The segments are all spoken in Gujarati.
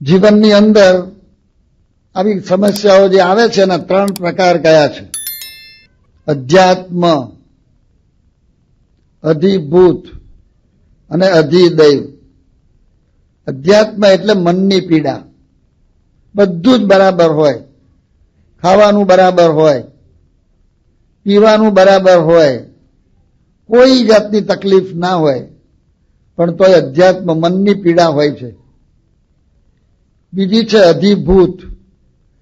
જીવનની અંદર આવી સમસ્યાઓ જે આવે છે એના 3 પ્રકાર કયા છે? અધ્યાત્મ, અધિભૂત અને અધિદૈવ. અધ્યાત્મ એટલે મનની પીડા. બધું જ બરાબર હોય, ખાવાનું બરાબર હોય, પીવાનું બરાબર હોય, કોઈ જાતની તકલીફ ના હોય, પણ તોય અધ્યાત્મ મનની પીડા હોય છે. બીજી છે અધિભૂત,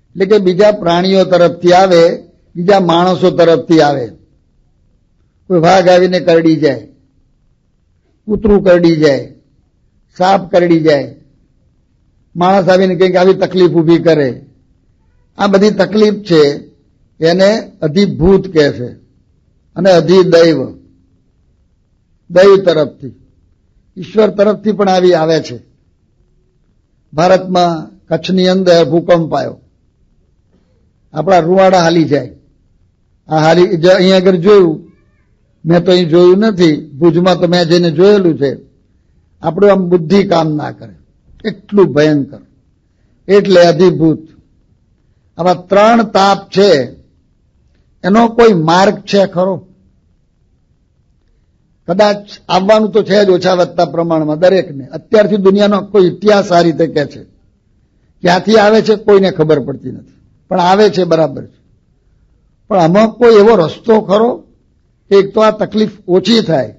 એટલે કે બીજા પ્રાણીઓ તરફથી આવે, બીજા માણસો તરફથી આવે. કોઈ વાઘ આવીને કરડી જાય, કૂતરું કરડી જાય, સાપ કરડી જાય, માણસ આવીને કંઈક આવી તકલીફ ઊભી કરે. આ બધી તકલીફ છે એને અધિભૂત કહે છે. અને અધિદૈવ, દૈવ તરફથી, ઈશ્વર તરફથી પણ આવી આવે છે. ભારતમાં કચ્છની અંદર ભૂકંપ આવ્યો, આપણા રૂવાડા હાલી જાય. આ હાલી અહીંયા આગળ જોયું, મેં તો અહીં જોયું નથી, ભુજમાં તો મેં જઈને જોયેલું છે. આપણું આમ બુદ્ધિ કામ ના કરે, એટલું ભયંકર. એટલે અધિભૂત. આવા 3 તાપ છે, એનો કોઈ માર્ગ છે ખરો? કદાચ આવવાનું તો છે જ ઓછા વધતા પ્રમાણમાં દરેકને. અત્યારથી દુનિયાનો કોઈ ઇતિહાસ આ રીતે કહે છે. ક્યાંથી આવે છે કોઈને ખબર પડતી નથી, પણ આવે છે બરાબર છે. પણ આમાં કોઈ એવો રસ્તો ખરો કે એક તો આ તકલીફ ઓછી થાય,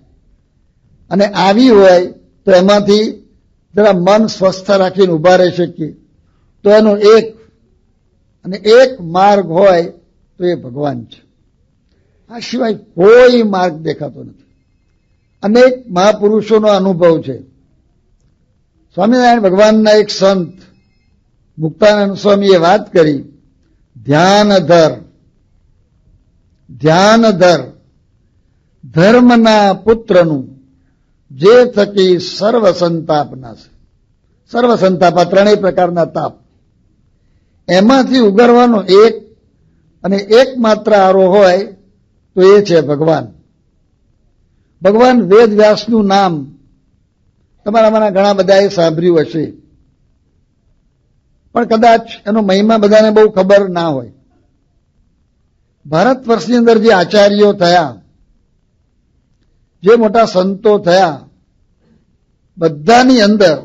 અને આવી હોય તો એમાંથી જરા મન સ્વસ્થ રાખીને ઊભા રહી શકીએ, તો એનો એક માર્ગ હોય તો એ ભગવાન છે. આ સિવાય કોઈ માર્ગ દેખાતો નથી. અનેક મહાપુરુષોનો અનુભવ છે. સ્વામિનારાયણ ભગવાનના એક સંત મુક્તાનંદ સ્વામીએ વાત કરી, ધ્યાન ધર ધર્મના પુત્રનું, જે થકી સર્વ સંતાપ નાશે. સર્વ સંતાપ, આ 3 પ્રકારના તાપ, એમાંથી ઉગરવાનો એકમાત્ર આરો હોય તો એ છે ભગવાન. ભગવાન વેદ વ્યાસનું નામ તમારામાંના ઘણા બધાએ સાંભળ્યું હશે, પણ કદાચ એનો મહિમા બધાને બહુ ખબર ના હોય. ભારત વર્ષની અંદર જે આચાર્યો થયા, જે મોટા સંતો થયા, બધાની અંદર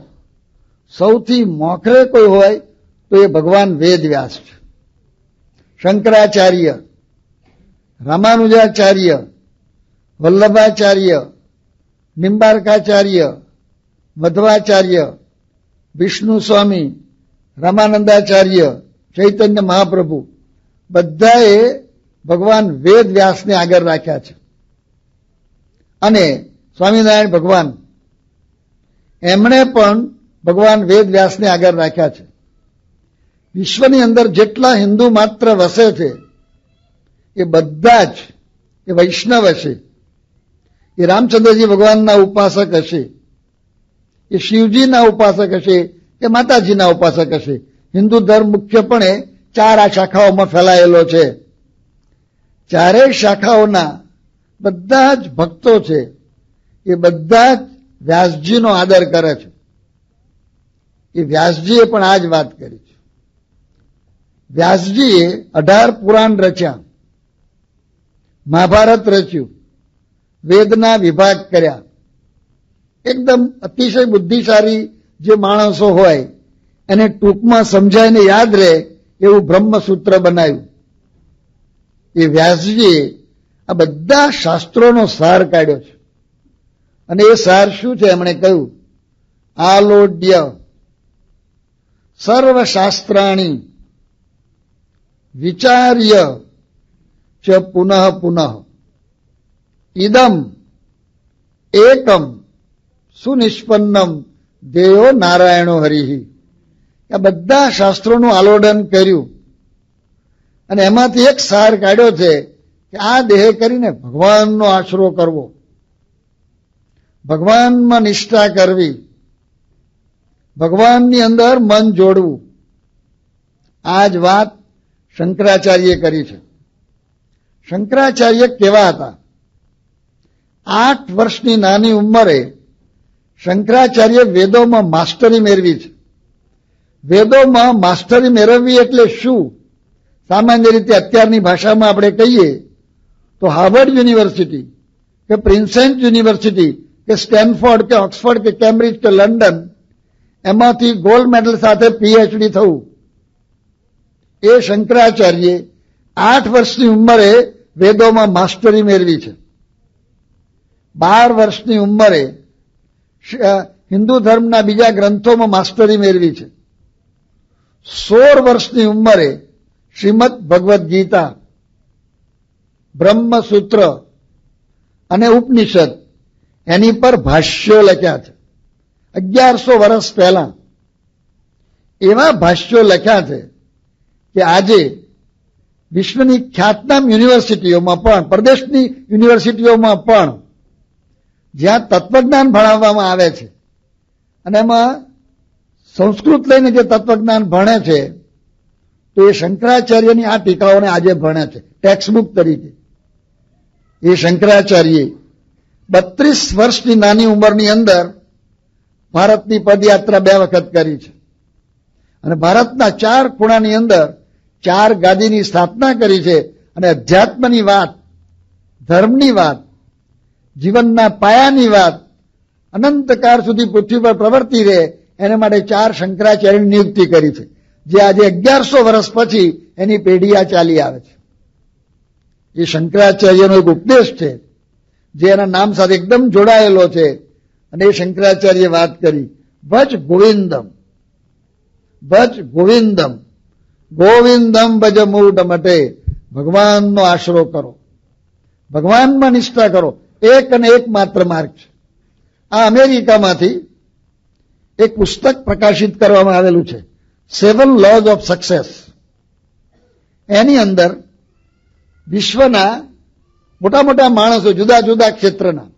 સૌથી મોખરે કોઈ હોય તો એ ભગવાન વેદ વ્યાસ છે. શંકરાચાર્ય, રામાનુજાચાર્ય, વલ્લભાચાર્ય, નિંબાર્કાચાર્ય, મધ્વાચાર્ય, વિષ્ણુ સ્વામી, રામાનંદાચાર્ય, ચૈતન્ય મહાપ્રભુ, બધાએ ભગવાન વેદ વ્યાસને આગળ રાખ્યા છે. અને સ્વામિનારાયણ ભગવાન, એમણે પણ ભગવાન વેદ વ્યાસને આગળ રાખ્યા છે. વિશ્વની અંદર જેટલા હિન્દુ માત્ર વસે છે એ બધા જ એ વૈષ્ણવ હશે, એ રામચંદ્રજી ભગવાનના ઉપાસક હશે, એ શિવજીના ઉપાસક હશે, એ માતાજીના ઉપાસક હશે. હિન્દુ ધર્મ મુખ્યપણે 4 આ શાખાઓમાં ફેલાયેલો છે. 4 શાખાઓના બધા જ ભક્તો છે, એ બધા જ વ્યાસજીનો આદર કરે છે. એ વ્યાસજીએ પણ આ જ વાત કરી છે. વ્યાસજીએ 18 પુરાણ રચ્યા, મહાભારત રચ્યું, વેદના વિભાગ કર્યા. એકદમ અતિશય બુદ્ધિશાળી જે માણસો હોય એને ટૂંકમાં સમજાઈને યાદ રહે એવું બ્રહ્મસૂત્ર બનાવ્યું. એ વ્યાસજીએ આ બધા શાસ્ત્રોનો સાર કાઢ્યો છે. અને એ સાર શું છે? એમણે કહ્યું, આલોડ્ય સર્વશાસ્ત્રાણી વિચાર્ય ચ પુનઃ પુનઃ ઇદમ એકમ સુનિષ્પન્નમ દેયો નારાયણો હરિ. આ બધા શાસ્ત્રોનું આલોડન કર્યું અને એમાંથી એક સાર કાઢ્યો છે કે આ દેહ કરીને ભગવાનનો આશરો કરવો, ભગવાનમાં નિષ્ઠા કરવી, ભગવાનની અંદર મન જોડવું. આ જ વાત શંકરાચાર્યે કરી છે. શંકરાચાર્ય કેવા હતા? 8 વર્ષની નાની ઉંમરે શંકરાચાર્ય વેદોમાં માસ્ટરી મેળવી છે. વેદોમાં માસ્ટરી મેળવવી એટલે શું? સામાન્ય રીતે અત્યારની ભાષામાં આપણે કહીએ તો હાર્વર્ડ યુનિવર્સિટી કે પ્રિન્સેસ યુનિવર્સિટી કે સ્ટેનફોર્ડ કે ઓક્સફોર્ડ કે કેમ્બ્રિજ કે લંડન એમાંથી ગોલ્ડ મેડલ સાથે પીએચડી થવું. એ શંકરાચાર્યે 8 વર્ષની ઉંમરે વેદોમાં માસ્ટરી મેળવી છે. 12 વર્ષની ઉંમરે હિન્દુ ધર્મના બીજા ગ્રંથોમાં માસ્ટરી મેળવી છે. 16 વર્ષની ઉંમરે શ્રીમદ ભગવદ્ ગીતા, બ્રહ્મસૂત્ર અને ઉપનિષદ એની પર ભાષ્યો લખ્યા છે. 1100 વર્ષ પહેલા એવા ભાષ્યો લખ્યા છે કે આજે વિશ્વની ખ્યાતનામ યુનિવર્સિટીઓમાં પણ, પ્રદેશની યુનિવર્સિટીઓમાં પણ જ્યાં તત્વજ્ઞાન ભણાવવામાં આવે છે અને એમાં સંસ્કૃત લઈને જે તત્વજ્ઞાન ભણે છે તો એ શંકરાચાર્યની આ ટીકાઓને આજે ભણે છે ટેક્સ્ટબુક તરીકે. એ શંકરાચાર્યે 32 વર્ષની નાની ઉંમરની અંદર ભારતની પદયાત્રા 2 વખત કરી છે અને ભારતના 4 ખૂણાની અંદર 4 ગાદીની સ્થાપના કરી છે અને અધ્યાત્મની વાત, ધર્મની વાત, જીવનના પાયાની વાત અનંતકાળ સુધી પૃથ્વી પર પ્રવર્તી રહે એને માટે 4 શંકરાચાર્યની નિયુક્તિ કરી છે, જે આજે 1100 વર્ષ પછી એની પેઢી આ ચાલી આવે છે. એ શંકરાચાર્યનો એક ઉપદેશ છે જે એના નામ સાથે એકદમ જોડાયેલો છે અને એ શંકરાચાર્યે વાત કરી, ભજ ગોવિંદમ, ભજ ગોવિંદમ, ગોવિંદમ ભજ મૂઢ મટે. ભગવાનનો આશરો કરો, ભગવાનમાં નિષ્ઠા કરો. એક અને એક માત્ર માર્ગ છે. આ અમેરિકામાંથી એક પુસ્તક પ્રકાશિત કરવામાં આવેલું છે, 7 Laws of Success. એની અંદર વિશ્વના મોટા મોટા માણસો, જુદા જુદા ક્ષેત્રના,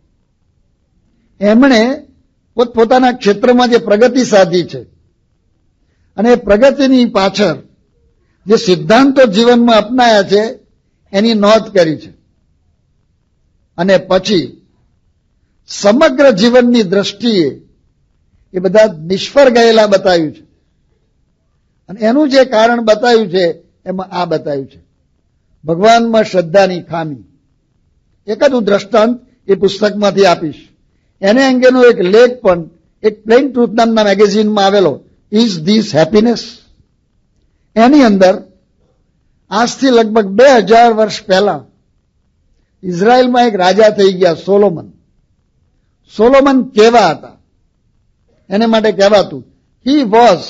એમણે પોતપોતાના ક્ષેત્રમાં જે પ્રગતિ સાધી છે અને પ્રગતિની પાછળ જે સિદ્ધાંતો જીવનમાં અપનાયા છે એની નોંધ કરી છે અને પછી સમગ્ર જીવનની દ્રષ્ટિએ એ બધા નિષ્ફળ ગયેલા બતાવ્યું છે અને એનું જે કારણ બતાવ્યું છે એમાં આ બતાવ્યું છે, ભગવાનમાં શ્રદ્ધાની ખામી. એકાદું દ્રષ્ટાંત એ પુસ્તકમાંથી આપીશ. એને અંગેનો એક લેખ પણ એક પ્લેન ટ્રુથ નામના મેગેઝિનમાં આવેલો, ઇઝ ધીસ હેપીનેસ. એની અંદર આજથી લગભગ 2000 વર્ષ પહેલા ઇઝરાયલમાં એક રાજા થઈ ગયા, સોલોમન. સોલોમન કેવા હતા એને માટે કહેવાતું, he was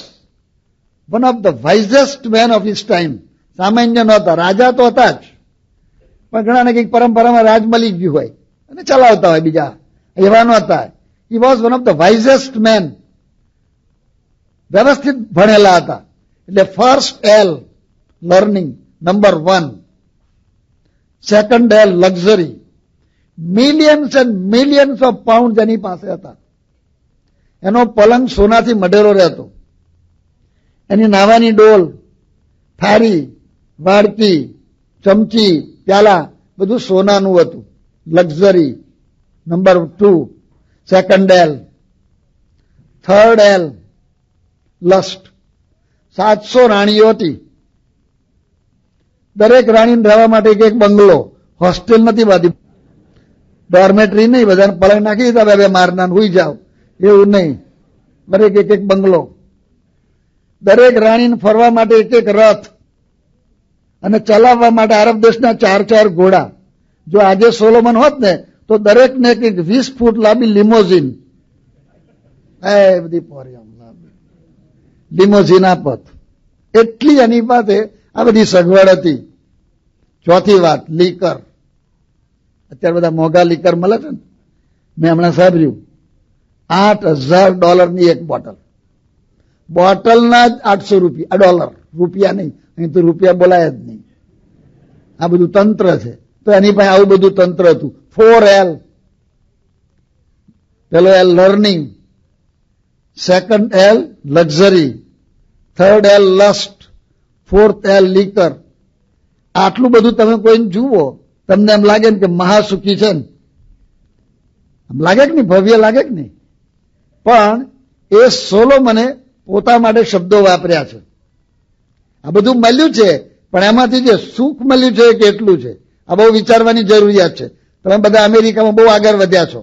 one of the wisest men of his time. સામાન્ય નહોતા, રાજા તો હતા જ, પણ ઘણાને કંઈક પરંપરામાં રાજ મળી ગયું હોય અને ચલાવતા હોય બીજા, એવા નહોતા. He was one of the wisest men. વ્યવસ્થિત ભણેલા હતા. એટલે first L learning, number 1. Second L luxury. Millions and millions of pound એની પાસે હતા. એનો પલંગ સોનાથી મઢેલો રહેતો. એની નાવાની ડોલ, થાળી, વાડકી, ચમચી, પ્યાલા બધું સોનાનું હતું. Luxury number 2. Second L. Third L last. 700 રાણીઓ હતી. દરેક રાણીને રહેવા માટે એક બંગલો, હોસ્ટેલ નથી બાંધી, ડોર્મેટરી નહીં, બધાને પલંગ નાખી દીધા, બે મારના હુઈ જાઓ એવું નહીં, દરેક એક બંગલો. દરેક રાણીને ફરવા માટે એક રથ અને ચલાવવા માટે આરબ દેશના 4 ઘોડા. જો આજે સોલોમન હોત ને તો દરેકને એક 20 ફૂટ લાંબી લિમોઝીન, એ બધી લિમોઝીન આપત. એટલી એની પાસે આ બધી સગવડ હતી. ચોથી વાત, લીકર. અત્યારે બધા મોંઘા લીકર મળે છે ને, મેં હમણાં સાંભળ્યું $8,000 એક બોટલ. બોટલના જ $800. રૂપિયા નહીં, અહીં તો રૂપિયા બોલાય જ નહીં. આ બધું તંત્ર છે. તો એની પાસે આવું બધું તંત્ર હતું. 4L. પેલો L learning, second L luxury, third L last, fourth L liquor. આટલું બધું તમે કોઈને જુઓ, તમને એમ લાગે ને કે મહાસુખી છે ને, એમ લાગે કે નહીં, ભવ્ય લાગે કે નહીં. પણ એ સોલોમને પોતા માટે શબ્દો વાપર્યા છે. આ બધું મળ્યું છે, પણ એમાંથી જે સુખ મળ્યું છે એ કેટલું છે આ બહુ વિચારવાની જરૂરિયાત છે. તમે બધા અમેરિકામાં બહુ આગળ વધ્યા છો,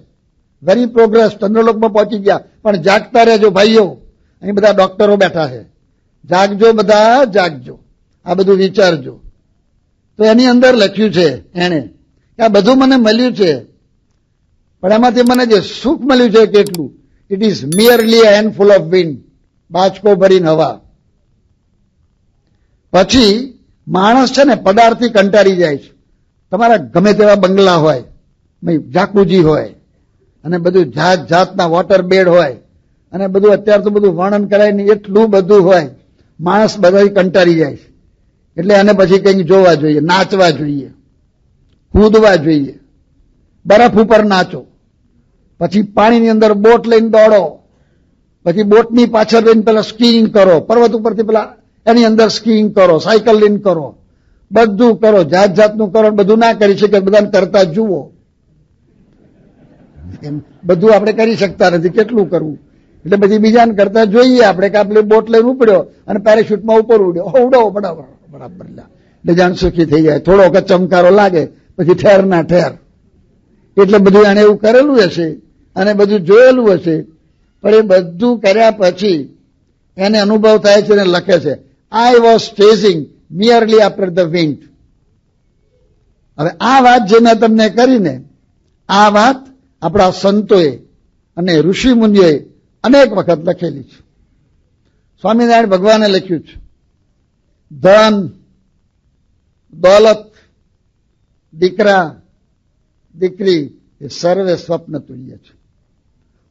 વેરી પ્રોગ્રેસ, ચંદ્રલોકમાં પહોંચી ગયા, પણ જાગતા રહેજો ભાઈઓ. અહીં બધા ડોક્ટરો બેઠા છે, જાગજો બધા, જાગજો, આ બધું વિચારજો. તો એની અંદર લખ્યું છે એને કે આ બધું મને મળ્યું છે, પણ એમાંથી મને જે સુખ મળ્યું છે કેટલું? It is merely a handful of wind, બાચકો ભરીને હવા. પછી માણસ છે ને પદાર્થથી કંટાળી જાય છે. તમારા ગમે તેવા બંગલા હોય, જાકુજી હોય, અને બધું જાત જાતના વોટર બેડ હોય, અને બધું અત્યારે તો બધું વર્ણન કરાય ને એટલું બધું હોય, માણસ બધા કંટાળી જાય છે. એટલે એને પછી કંઈક જોવા જોઈએ, નાચવા જોઈએ, કૂદવા જોઈએ, બરફ ઉપર નાચો, પછી પાણીની અંદર બોટ લઈને દોડો, પછી બોટની પાછળ લઈને પેલા સ્કીઇંગ કરો, પર્વત ઉપરથી પેલા એની અંદર સ્કીઇંગ કરો, સાયકલ લઈને કરો, બધું કરો, જાત જાતનું કરો. બધું ના કરી શકે, બધાને કરતા જુઓ. બધું આપણે કરી શકતા નથી, કેટલું કરવું? એટલે પછી બીજાને કરતા જોઈએ આપણે કે આપણે બોટ લઈને ઉપડ્યો અને પેરાશૂટમાં ઉપર ઉડ્યો, ઉડો બરાબર બરાબર, એટલે જાણ સુખી થઈ જાય. થોડો વખત ચમકારો લાગે, પછી ઠેર ના ઠેર. એટલે બધું એને એવું કરેલું હશે અને બધું જોયેલું હશે, પણ એ બધું કર્યા પછી એને અનુભવ થાય છે અને લખે છે, I was chasing merely after the wind. હવે આ વાત જે મેં તમને કરીને, આ વાત આપણા સંતોએ અને ઋષિ મુનિઓએ અનેક વખત લખેલી છે. સ્વામિનારાયણ ભગવાને લખ્યું છે, ધન, દોલત, દીકરા, દીકરી એ સર્વે સ્વપ્ન તુલ્ય છે.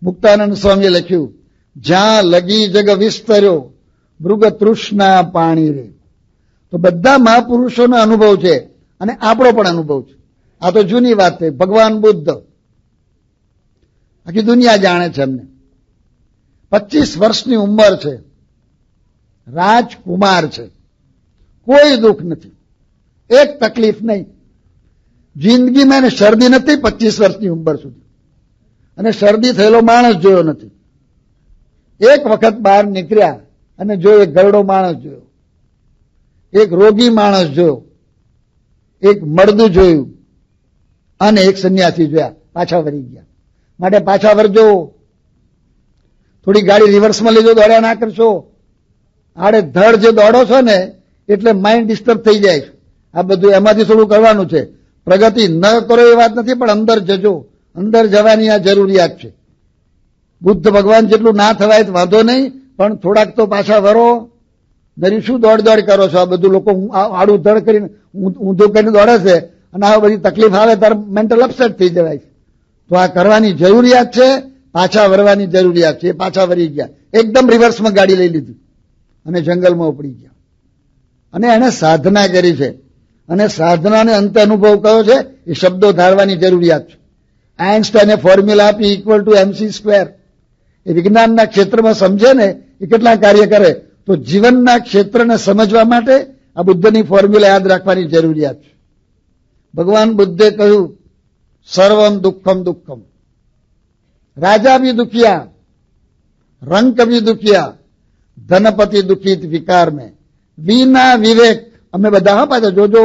મુક્તાનંદ સ્વામીએ લખ્યું, જ્યાં લગી જગ વિસ્તર્યો મૃગ તૃષ્ણા પાણી રે. તો બધા મહાપુરુષોનો અનુભવ છે અને આપણો પણ અનુભવ છે. આ તો જૂની વાત છે. ભગવાન બુદ્ધ, આખી દુનિયા જાણે છે એમને. 25 વર્ષની ઉંમર છે, રાજકુમાર છે, કોઈ દુઃખ નથી, એક તકલીફ નહીં. જિંદગીમાં એને શરદી નથી 25 વર્ષની ઉંમર સુધી, અને શરદી થયેલો માણસ જોયો નથી. એક વખત બહાર નીકળ્યા અને જોયો, એક ગરડો માણસ જોયો, એક રોગી માણસ જોયો, એક મરદું જોયું અને એક સંન્યાસી જોયા. પાછા વળી ગયા. માટે પાછા વળજો, થોડી ગાડી રિવર્સમાં લેજો, દોડ્યા ના કરશો. આડે ધડ જે દોડો છો ને એટલે માઇન્ડ ડિસ્ટર્બ થઈ જાય છે. આ બધું એમાંથી થોડું કરવાનું છે. પ્રગતિ ન કરો એ વાત નથી, પણ અંદર જજો, અંદર જવાની આ જરૂરિયાત છે. બુદ્ધ ભગવાન જેટલું ના થવાય વાંધો નહીં, પણ થોડાક તો પાછા વરો. નરી શું દોડ દોડ કરો છો? આ બધું લોકો આડું ધડ કરીને ઊંધું કરીને દોડે છે, અને આ બધી તકલીફ આવે ત્યારે મેન્ટલ અપસેટ થઈ જવાય છે. તો આ કરવાની જરૂરિયાત છે, પાછા વરવાની જરૂરિયાત છે. પાછા વરી ગયા, એકદમ રિવર્સમાં ગાડી લઈ લીધી અને જંગલમાં ઉપડી ગયા. અને એને સાધના કરી છે, અને સાધનાને અંતે અનુભવ કયો છે એ શબ્દો ધારવાની જરૂરિયાત છે. આઇન્સ્ટાઈને ફોર્મ્યુલા આપી ઇક્વલ ટુ MC². એ વિજ્ઞાનના ક્ષેત્રમાં સમજે ને એ કેટલા કાર્ય કરે. તો જીવનના ક્ષેત્રને સમજવા માટે આ બુદ્ધની ફોર્મ્યુલા યાદ રાખવાની જરૂરિયાત છે. ભગવાન બુદ્ધે કહ્યું, સર્વમ દુઃખમ દુઃખમ. રાજા ભી દુખિયા, રંક ભી દુખિયા, ધનપતિ દુખિત વિકાર મેં, વિના વિવેક. અમે બધા હા પાછા જોજો,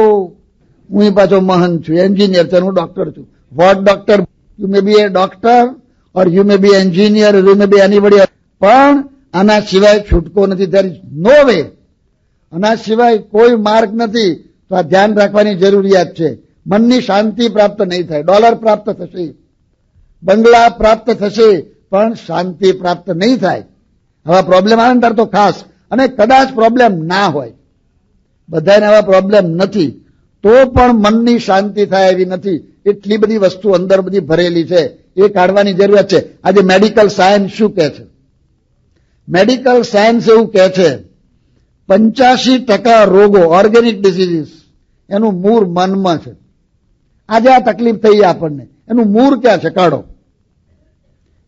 હું પાછો મહંત છું, એન્જિનિયર છું, હું ડોક્ટર છું. What doctor? You may be a doctor or you may be engineer, you may be anybody, પણ આના સિવાય છૂટકો નથી. There is no way. આના સિવાય કોઈ માર્ગ નથી. તો આ ધ્યાન રાખવાની જરૂરિયાત છે. મનની શાંતિ પ્રાપ્ત નહીં થાય. ડોલર પ્રાપ્ત થશે, બંગલા પ્રાપ્ત થશે, પણ શાંતિ પ્રાપ્ત નહીં થાય. આવા પ્રોબ્લેમ આવે ને ત્યારે તો ખાસ, અને કદાચ પ્રોબ્લેમ ના હોય, બધાને આવા પ્રોબ્લેમ નથી, તો પણ મનની શાંતિ થાય એવી નથી. એટલી બધી વસ્તુ અંદર બધી ભરેલી છે, એ કાઢવાની જરૂરિયાત છે. આજે મેડિકલ સાયન્સ શું કહે છે? મેડિકલ સાયન્સ એવું કહે છે 85% રોગો, ઓર્ગેનિક ડિસીઝીસ, એનું મૂળ મનમાં છે. આજે આ તકલીફ થઈ આપણને, એનું મૂળ ક્યાં છે? કાઢો.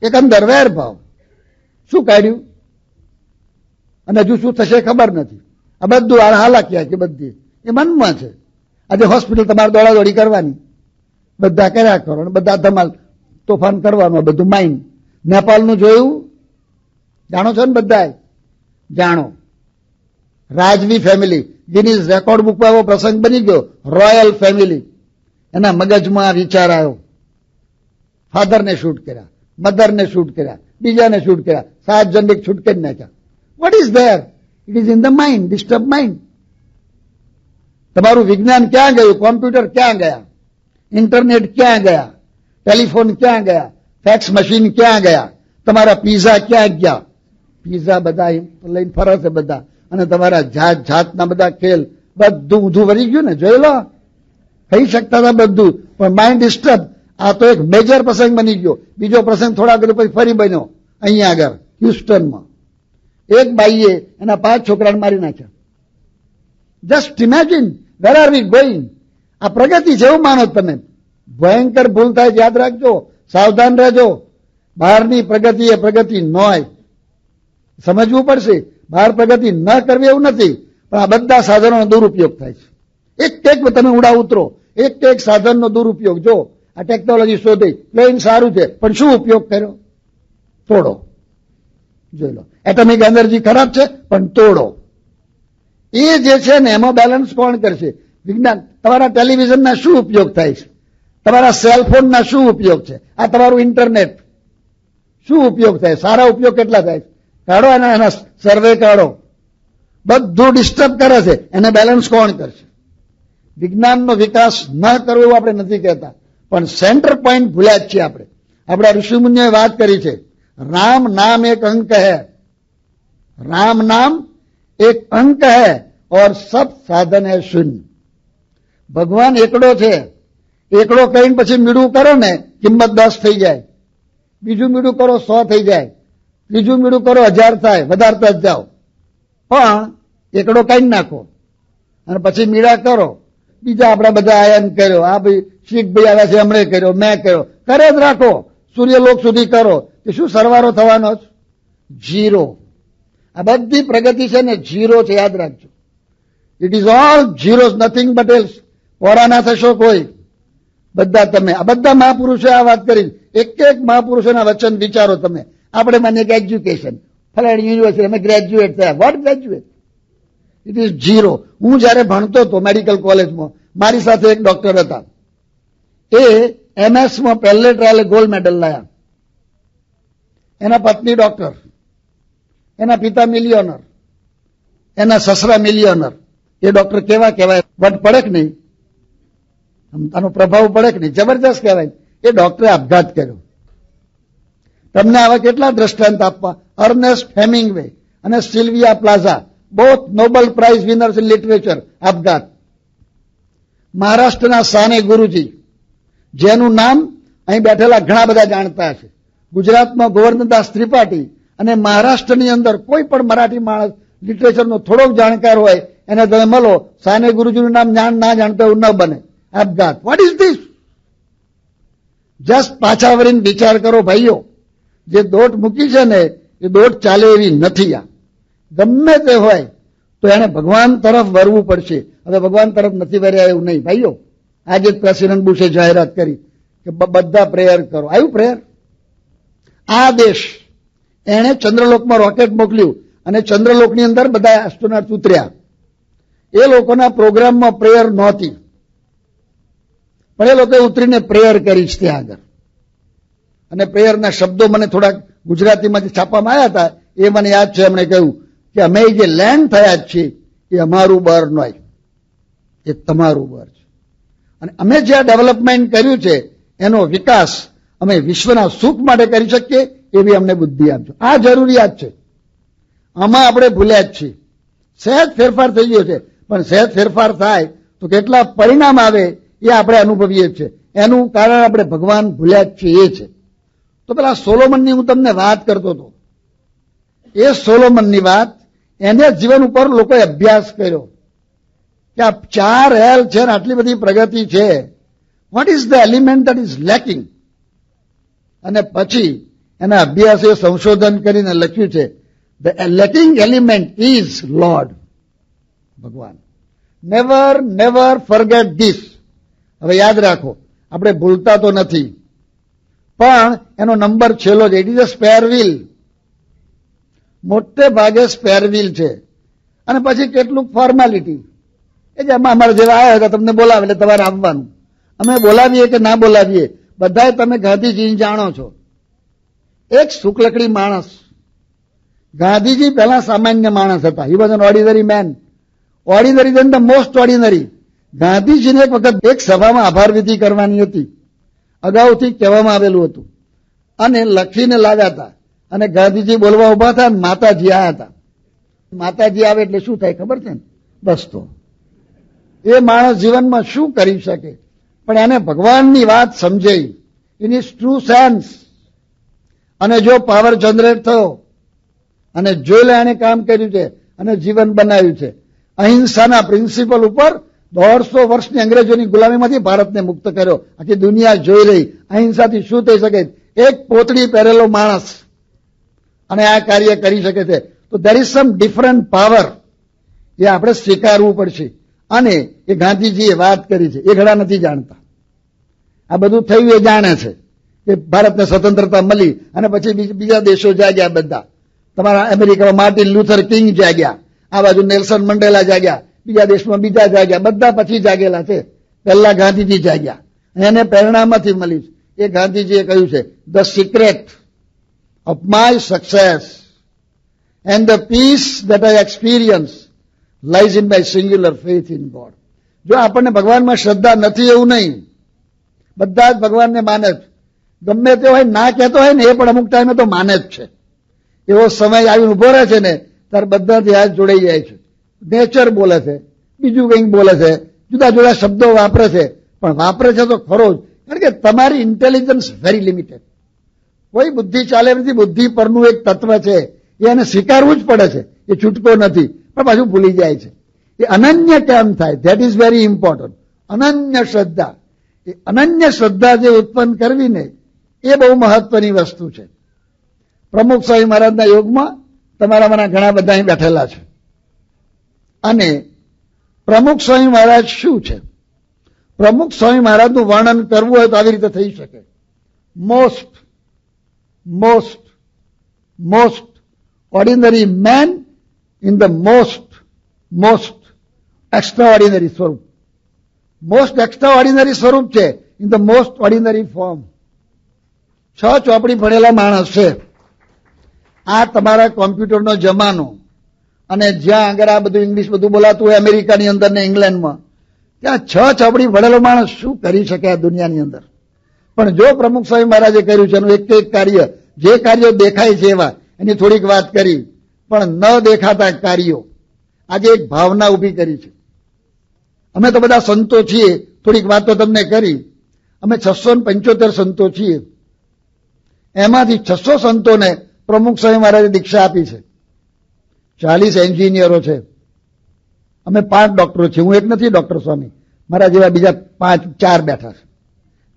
એક અંદર વેરભાવ. શું કાઢ્યું? અને હજુ શું થશે ખબર નથી. આ બધું હાલાકીયા કે બધી એ મનમાં છે. આજે હોસ્પિટલ તમારે દોડાદોડી કરવાની, બધા કર્યા કરો, અને બધા ધમાલ તોફાન કરવાનું, બધું માઇન્ડ. નેપાળનું જોયું, જાણો છો ને બધા? જાણો. રાજવી ફેમિલી, ગિનીઝ રેકોર્ડ બુકમાં એવો પ્રસંગ બની ગયો, રોયલ ફેમિલી. એના મગજમાં આ વિચાર આવ્યો, ફાધરને શૂટ કર્યા, મધરને શૂટ કર્યા, બીજાને શૂટ કર્યા, 7 જણને છૂટકે જ નાખ્યા. What is there? It is in the mind, disturb mind. તમારું વિજ્ઞાન ક્યાં ગયું? કોમ્પ્યુટર ક્યાં ગયા? ઇન્ટરનેટ ક્યાં ગયા? ટેલિફોન ક્યાં ગયા? ફેક્સ મશીન ક્યાં ગયા? તમારા પીઝા ક્યાં ગયા? પીઝા બધા લઈને ફરે છે બધા, અને તમારા જાત જાતના બધા ખેલ બધું ઊંધું વળી ગયું ને. જોઈ લો, કહી શકતા હતા બધું, પણ માઇન્ડ ડિસ્ટર્બ. આ તો એક મેજર પ્રસંગ બની ગયો. બીજો પ્રસંગ થોડા આગળ પછી ફરી બન્યો અહીંયા આગળ હ્યુસ્ટનમાં. એક બાઈએ એના 5 છોકરાને મારી નાખ્યા. Just imagine where are V going. આ પ્રગતિ છે એવું માનો તમે. ભયંકર ભૂલ થાય, યાદ રાખજો, સાવધાન રહેજો. બહારની પ્રગતિ એ પ્રગતિ ન હોય, સમજવું પડશે. બહાર પ્રગતિ ન કરવી એવું નથી, પણ આ બધા સાધનોનો દુરુપયોગ થાય છે. એક તમે ઉડા ઉતરો, એક સાધનનો દુરુપયોગ. જો આ ટેકનોલોજી શોધી, પ્લેન સારું છે, પણ શું ઉપયોગ કર્યો? તોડો. જોઈ લો, એટમિક એનર્જી ખરાબ છે, પણ તોડો. એ જે છે ને એમાં બેલેન્સ કોણ કરશે? વિજ્ઞાન. તમારા ટેલિવિઝનના શું ઉપયોગ થાય છે? તમારા સેલફોનના શું ઉપયોગ છે? આ તમારું ઇન્ટરનેટ શું ઉપયોગ થાય? સારા ઉપયોગ કેટલા થાય? કાઢો એના સર્વે કાઢો. બધું ડિસ્ટર્બ કરે છે, એને બેલેન્સ કોણ કરશે? વિજ્ઞાનનો વિકાસ ન કરવો એવું આપણે નથી કહેતા, પણ સેન્ટર પોઈન્ટ ભૂલ્યા જ છીએ આપણે. આપણા ઋષિમુનિઓએ વાત કરી છે, રામ નામ એક અંક હૈ, રામ નામ એક અંક હૈ और सब साधन है शून्य. ભગવાન એકડો છે. એકડો કહીને પછી મીડું કરો ને, કિંમત 10 થઈ જાય. બીજું મીડું કરો 100 થઈ જાય. ત્રીજું મીડું કરો 1000 થાય, વધારતા જ જાઓ. પણ એકડો કાઢી નાખો અને પછી મીડા કરો. બીજા આપણા બધા આયન કર્યો, આ ભાઈ શીખ ભાઈ આવ્યા છે હમણે કર્યો, મેં કર્યો, કરે જ રાખો. સૂર્યલોક સુધી કરો, કે શું સરવારો થવાનો? જીરો. આ બધી પ્રગતિ છે ને જીરો છે, યાદ રાખજો. It is all zeros, nothing but else. પોરા ના થશો કોઈ. બધા તમે, આ બધા મહાપુરુષો આ વાત કરી. એક મહાપુરુષોના વચન વિચારો તમે. આપણે માનીએ કે એજ્યુકેશન, ફલાણી યુનિવર્સિટી, અમે ગ્રેજ્યુએટ થયા. What graduate? It is zero. હું જયારે ભણતો હતો મેડિકલ કોલેજમાં, મારી સાથે એક ડોક્ટર હતા. એ એમએસમાં પહેલે ટ્રાયલે ગોલ્ડ મેડલ લાયા. એના પત્ની ડોક્ટર, એના પિતા મિલિયોનર, એના સસરા મિલિયોનર. એ ડોક્ટર કેવા કહેવાય? વટ પડે કે નહીં? આનો પ્રભાવ પડે કે નહીં? જબરજસ્ત કહેવાય. એ ડોક્ટરે આપઘાત કર્યો. તમને આવા કેટલા દ્રષ્ટાંત આપવા. અર્નેસ્ટ હેમિંગવે અને Sylvia Plath, both Nobel prize winners in literature, આપઘાત. મહારાષ્ટ્રના સાને ગુરુજી, જેનું નામ અહીં બેઠેલા ઘણા બધા જાણતા હશે. ગુજરાતમાં ગોવર્ધનદાસ ત્રિપાઠી, અને મહારાષ્ટ્રની અંદર કોઈ પણ મરાઠી માણસ લિટરેચરનો થોડોક જાણકાર હોય એને તમે મળો, સાને ગુરુજીનું નામ ના જાણતો એવું ન બને. આપઘાત. What is this? જસ્ટ પાછા વળીને વિચાર કરો ભાઈઓ. જે દોટ મૂકી છે ને એ દોટ ચાલે એવી નથી. આ ગમે તે હોય તો એને ભગવાન તરફ વળવું પડશે. હવે ભગવાન તરફ નથી વર્યા એવું નહીં ભાઈઓ. આજે જ પ્રેસિડેન્ટ બુશે જાહેરાત કરી કે બધા પ્રેયર કરો. આવ્યું પ્રેયર? આ દેશ એણે ચંદ્રલોકમાં રોકેટ મોકલ્યું અને ચંદ્રલોકની અંદર બધા એસ્ટ્રોનોટ ઉતર્યા. એ લોકોના પ્રોગ્રામમાં પ્રેયર નહોતી, પણ એ લોકોએ ઉતરીને પ્રેયર કરી છે ત્યાં આગળ. અને પ્રેયરના શબ્દો મને થોડાક ગુજરાતીમાં જે છાપવામાં આવ્યા હતા એ મને યાદ છે. એમણે કહ્યું કે અમે જે લેન્ડ થયા જ છીએ એ અમારું બર નહીં, એ તમારું બર છે. અને અમે જે ડેવલપમેન્ટ કર્યું છે એનો વિકાસ અમે વિશ્વના સુખ માટે કરી શકીએ એવી અમને બુદ્ધિ આપજો. આ જરૂરિયાત છે. આમાં આપણે ભૂલ્યા જ છીએ. સહેજ ફેરફાર થઈ ગયો છે, પણ સહેજ ફેરફાર થાય તો કેટલા પરિણામ આવે એ આપણે અનુભવીએ છીએ. એનું કારણ આપણે ભગવાન ભૂલ્યા જ છીએ એ છે. તો પેલા સોલોમનની હું તમને વાત કરતો હતો. એ સોલોમનની વાત, એને જીવન ઉપર લોકોએ અભ્યાસ કર્યો કે આ 4 હેલ છે ને આટલી બધી પ્રગતિ છે. What is the element that is lacking? અને પછી એના અભ્યાસે સંશોધન કરીને લખ્યું છે the lacking element is lord, ભગવાન. Never never forget this. હવે યાદ રાખો, આપણે ભૂલતા તો નથી, પણ એનો નંબર છેલ્લો છે. It is a spare wheel. મોટે ભાગે સ્પેરવીલ છે, અને પછી કેટલુંક ફોર્માલિટી એ જે અમારા જેવા આવ્યા હતા તમને બોલાવે એટલે તમારે આવવાનું. અમે બોલાવીએ કે ના બોલાવીએ, બધાએ તમે ગાંધીજી જાણો છો. એક શુક્લકડી માણસ. ગાંધીજી પહેલા સામાન્ય માણસ હતા. He was an ordinary man, ordinary then the most ordinary. ગાંધીજીને એક વખત એક સભામાં આભાર વિધિ કરવાની હતી, અગાઉથી કહેવામાં આવેલું હતું, અને લખીને લાવ્યા હતા. અને ગાંધીજી બોલવા ઉભા હતા, માતાજી આવ્યા હતા. માતાજી આવે એટલે શું થાય ખબર છે ને? બસ તો એ માણસ જીવનમાં શું કરી શકે, પણ એને ભગવાનની વાત સમજાઈ ઇન ઇઝ ટ્રુ સેન્સ. અને જો પાવર જનરેટ થયો અને જોઈ એને કામ કર્યું છે અને જીવન બનાવ્યું છે. અહિંસાના પ્રિન્સિપલ ઉપર 150 વર્ષની અંગ્રેજોની ગુલામીમાંથી ભારતને મુક્ત કર્યો. આખી દુનિયા જોઈ રહી અહિંસાથી શું થઈ શકે. એક પોતળી પહેરેલો માણસ અને આ કાર્ય કરી શકે છે. તો there is some different power, એ આપણે સ્વીકારવું પડશે. અને એ ગાંધીજીએ વાત કરી છે, એ ઘણા નથી જાણતા. આ બધું થયું એ જાણે છે કે ભારતને સ્વતંત્રતા મળી અને પછી બીજા દેશો જાગ્યા બધા. તમારા અમેરિકામાં માર્ટિન લ્યુથર કિંગ જાગ્યા, આ બાજુ નેલ્સન મંડેલા જાગ્યા, બીજા દેશમાં બીજા જાગ્યા, બધા પછી જાગેલા છે. પહેલા ગાંધીજી જાગ્યા, એને પ્રેરણામાંથી મળી. એ ગાંધીજીએ કહ્યું છે, the secret of my success and the peace that I experience lies in my singular faith in God. જો આપણને ભગવાનમાં શ્રદ્ધા નથી એવું નહીં, બધા જ ભગવાનને માને જ. ગમે તે હોય, ના કહેતો હોય ને એ પણ અમુક ટાઈમે તો માને જ છે. એવો સમય આવીને ઉભો રહે છે ને ત્યારે બધાથી હાથ જોડાઈ જાય છે. નેચર બોલે છે, બીજું કંઈક બોલે છે, જુદા જુદા શબ્દો વાપરે છે, પણ વાપરે છે તો ખરો જ. કારણ કે તમારી ઇન્ટેલિજન્સ વેરી લિમિટેડ. કોઈ બુદ્ધિ ચાલે નથી, બુદ્ધિ પરનું એક તત્વ છે, એને સ્વીકારવું જ પડે છે, એ છૂટકો નથી, પણ પાછું ભૂલી જાય છે. એ અનન્ય કેમ થાય, ધેટ ઇઝ વેરી ઇમ્પોર્ટન્ટ. અનન્ય શ્રદ્ધા, એ અનન્ય શ્રદ્ધા જે ઉત્પન્ન કરવી ને એ બહુ મહત્વની વસ્તુ છે. પ્રમુખ સ્વામી મહારાજના યોગમાં તમારામાંના ઘણા બધા અહીં બેઠેલા છે. અને પ્રમુખ સ્વામી મહારાજ શું છે? પ્રમુખ સ્વામી મહારાજનું વર્ણન કરવું હોય તો આવી રીતે થઈ શકે. Most most most ordinary man in the most extra ordinary સ્વરૂપ. મોસ્ટ એક્સ્ટ્રા ઓર્ડિનરી સ્વરૂપ છે in the most ordinary form. 6 ચોપડી ભણેલા માણસ છે. આ તમારા કોમ્પ્યુટરનો જમાનો, અને જ્યાં આગળ આ બધું ઇંગ્લિશ બધું બોલાતું હોય અમેરિકાની અંદર ને ઇંગ્લેન્ડમાં, ત્યાં 6 ચોપડી ભણેલો માણસ શું કરી શકે આ દુનિયાની અંદર? પણ જો પ્રમુખ સ્વામી મહારાજે કર્યું છે એનું એક કાર્ય, જે કાર્યો દેખાય છે એવા, એની થોડીક વાત કરી, પણ ન દેખાતા કાર્યો આજે એક ભાવના ઊભી કરી છે. અમે તો બધા સંતો છીએ, થોડીક વાતો તમને કરી. અમે 675 સંતો છીએ. એમાંથી 600 સંતોને પ્રમુખ સ્વામી મહારાજે દીક્ષા આપી છે. 40 એન્જિનિયરો છે. અમે 5 ડોક્ટરો છીએ. હું એક નથી ડોક્ટર સ્વામી, મારા જેવા બીજા 5-4 બેઠા છે.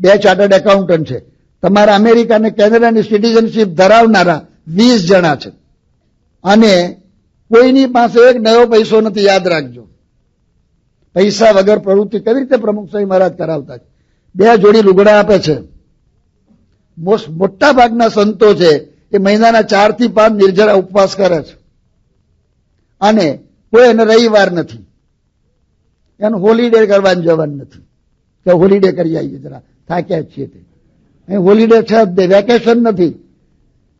2 ચાર્ટર્ડ એકાઉન્ટન્ટ છે. તમારા અમેરિકા અને કેનેડાની સિટીઝનશીપ ધરાવનારા 20 જણા છે. અને કોઈની પાસે એક નવો પૈસો નથી, યાદ રાખજો. પૈસા વગર પ્રવૃત્તિ કેવી રીતે પ્રમુખ સ્વામી મહારાજ કરાવતા છે? 2 જોડી લુગડા આપે છે. મોટા ભાગના સંતો છે એ મહિનાના 4 થી 5 નિર્જરા ઉપવાસ કરે છે. અને કોઈ એને રવિવાર નથી, એનું હોલિડે કરવાનું જવાનું નથી કે હોલિડે કરી આવીએ, જરા થાક્યા છીએ તે. અહીં હોલિડે છે જ નહીં, વેકેશન નથી.